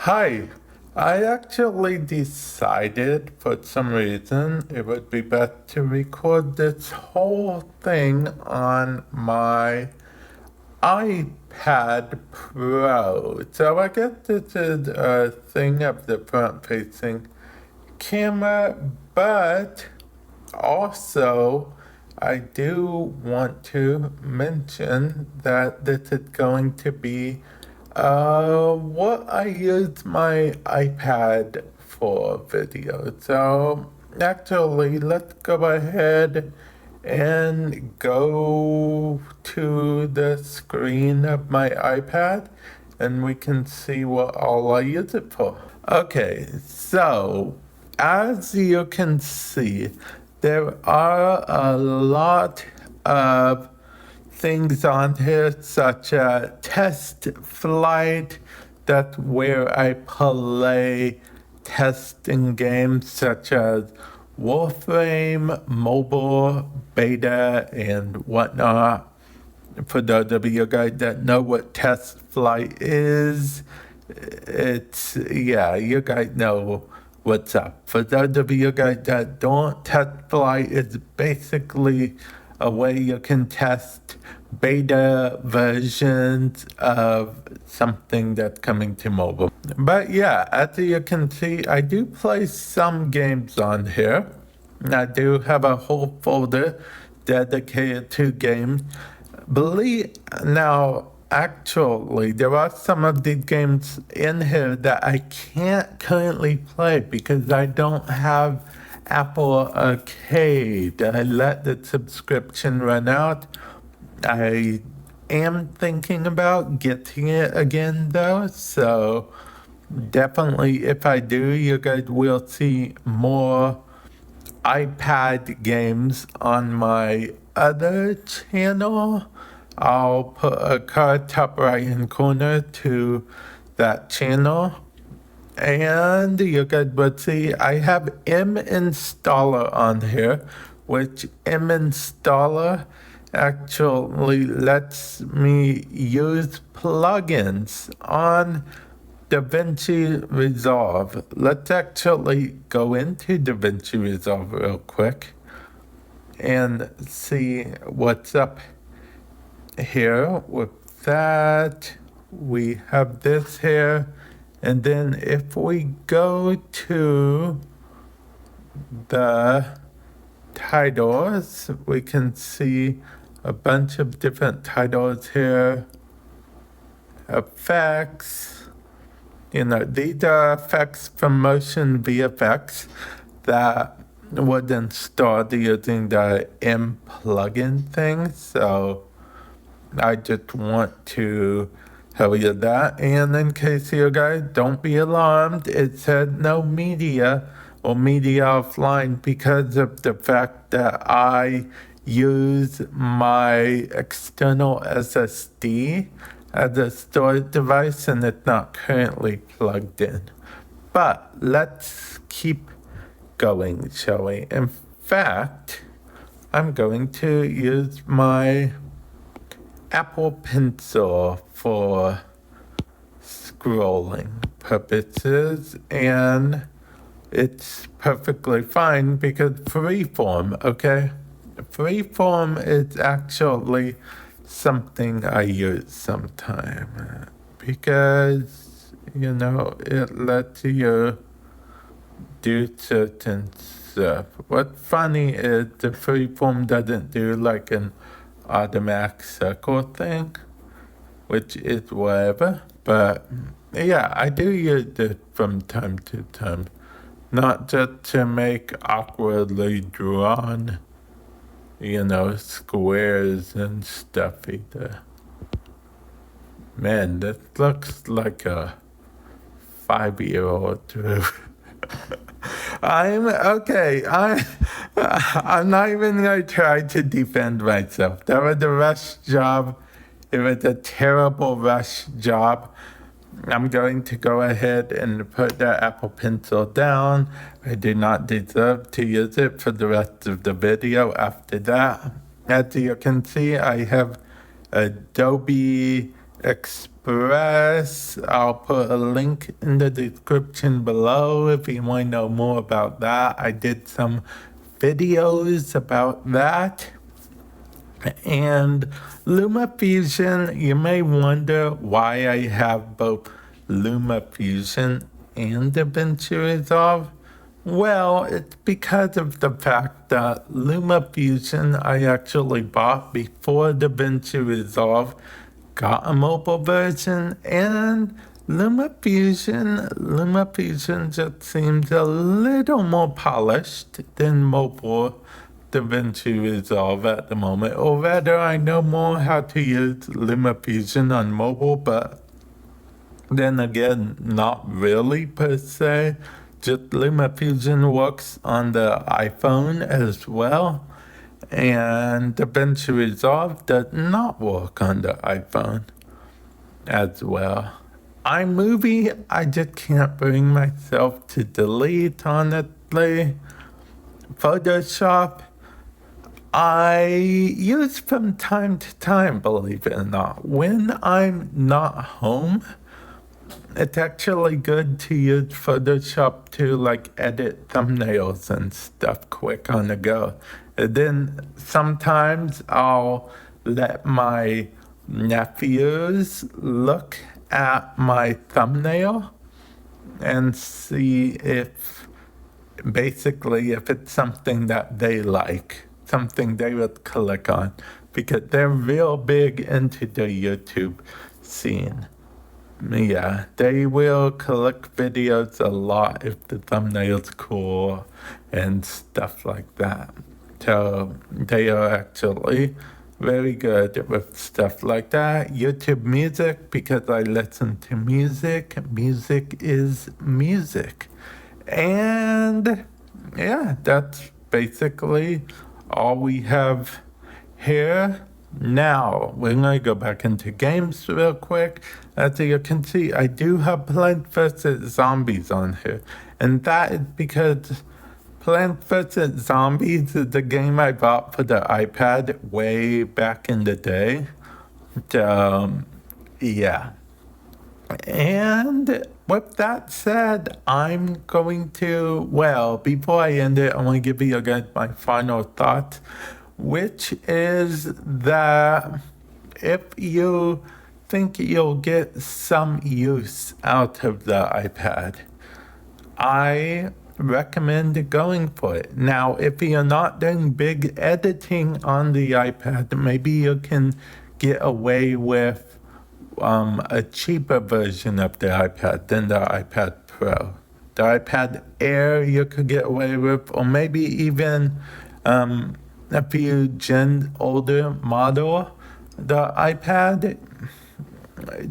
Hi, I actually decided for some reason it would be better to record this whole thing on my iPad Pro. So I guess this is a thing of the front-facing camera, but also I do want to mention that this is going to be what I use my iPad for video. So actually, let's go ahead and go to the screen of my iPad and we can see what all I use it for. Okay, so as you can see, there are a lot of things on here, such as TestFlight, that's where I play testing games such as Warframe, mobile, beta, and whatnot. For those of you guys that know what TestFlight is, you guys know what's up. For those of you guys that don't, TestFlight is basically a way you can test beta versions of something that's coming to mobile. But yeah, as you can see, I do play some games on here. I do have a whole folder dedicated to games. Actually, there are some of these games in here that I can't currently play because I don't have Apple Arcade. I let the subscription run out. I am thinking about getting it again though, so definitely if I do, you guys will see more iPad games on my other channel. I'll put a card top right hand corner to that channel. And you guys would see I have M installer on here, which M installer actually lets me use plugins on DaVinci Resolve. Let's actually go into DaVinci Resolve real quick and see what's up here. With that, we have this here. And then if we go to the titles, we can see a bunch of different titles here. Effects, these are effects from Motion VFX that would install using the M plugin thing. So I just want to tell you that. And in case you guys don't be alarmed, it said no media or media offline because of the fact that I use my external SSD as a storage device and it's not currently plugged in. But let's keep going, shall we? In fact, I'm going to use my Apple Pencil for scrolling purposes, and it's perfectly fine because freeform, okay? Freeform is actually something I use sometime because, it lets you do certain stuff. What's funny is the freeform doesn't do like an automatic circle thing, which is whatever, but yeah, I do use it from time to time, not just to make awkwardly drawn, squares and stuff either. Man, this looks like a 5-year-old drew. I'm not even gonna try to defend myself. That was a rush job. It was a terrible rush job. I'm going to go ahead and put the Apple Pencil down. I do not deserve to use it for the rest of the video after that. As you can see, I have Adobe Express WordPress. I'll put a link in the description below if you want to know more about that. I did some videos about that. And LumaFusion, you may wonder why I have both LumaFusion and DaVinci Resolve. Well, it's because of the fact that LumaFusion I actually bought before DaVinci Resolve got a mobile version, and LumaFusion just seems a little more polished than mobile DaVinci Resolve at the moment. Or rather, I know more how to use LumaFusion on mobile, but then again, not really per se. Just LumaFusion works on the iPhone as well, and DaVinci Resolve does not work on the iPhone as well. iMovie, I just can't bring myself to delete, honestly. Photoshop, I use from time to time, believe it or not. When I'm not home, it's actually good to use Photoshop to like edit thumbnails and stuff quick on the go. And then sometimes I'll let my nephews look at my thumbnail and see if it's something that they like, something they would click on, because they're real big into the YouTube scene. Yeah, they will click videos a lot if the thumbnail's cool and stuff like that. So they are actually very good with stuff like that. YouTube Music, because I listen to music. Music is music. And yeah, that's basically all we have here. Now, we're going to go back into games real quick. As you can see, I do have Plants vs. Zombies on here. And that is because Plants vs. Zombies is the game I bought for the iPad way back in the day. Yeah. And with that said, I'm going to, before I end it, I want to give you guys my final thoughts, which is that if you think you'll get some use out of the iPad, I recommend going for it. Now, if you're not doing big editing on the iPad, maybe you can get away with a cheaper version of the iPad than the iPad Pro. The iPad Air you could get away with, or maybe even a few gen older model. The iPad,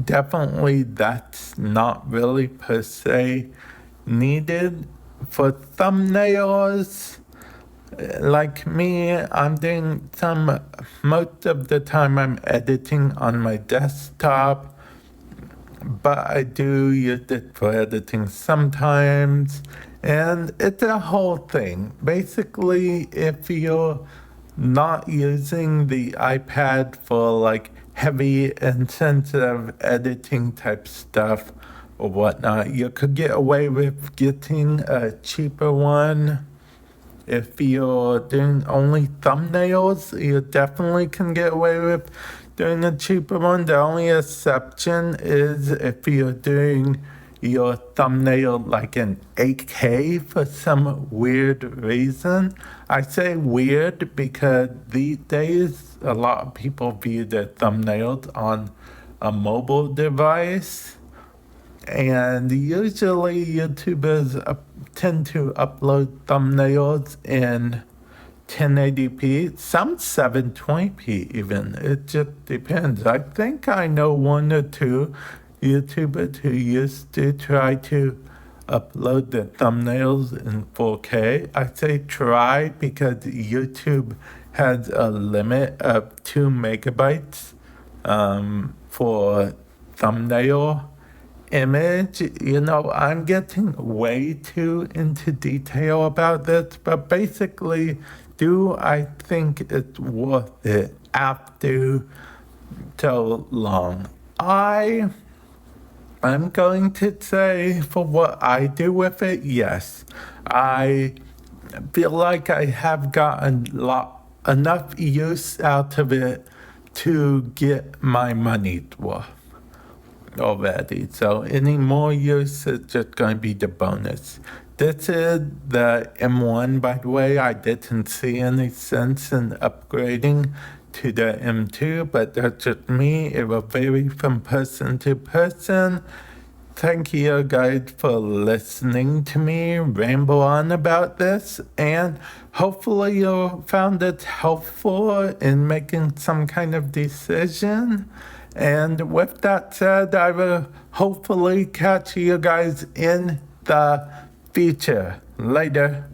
definitely that's not really per se needed. For thumbnails, like me, I'm doing most of the time I'm editing on my desktop, but I do use it for editing sometimes, and it's a whole thing. Basically, if you're not using the iPad for like heavy intensive editing type stuff or whatnot, you could get away with getting a cheaper one. If you're doing only thumbnails, you definitely can get away with doing a cheaper one. The only exception is if you're doing your thumbnail like in 8K for some weird reason. I say weird because these days a lot of people view their thumbnails on a mobile device. And usually YouTubers tend to upload thumbnails in 1080p, some 720p even. It just depends. I think I know one or two YouTubers who used to try to upload their thumbnails in 4K. I say try because YouTube has a limit of 2 megabytes for thumbnail image. I'm getting way too into detail about this, but basically, do I think it's worth it after so long? I I'm going to say for what I do with it, yes. I feel like I have gotten enough use out of it to get my money's worth already. So any more use is just going to be the bonus. This is the M1, by the way. I didn't see any sense in upgrading to the M2, but that's just me. It will vary from person to person. Thank you guys for listening to me ramble on about this, and hopefully you found it helpful in making some kind of decision. And with that said, I will hopefully catch you guys in the future. Later.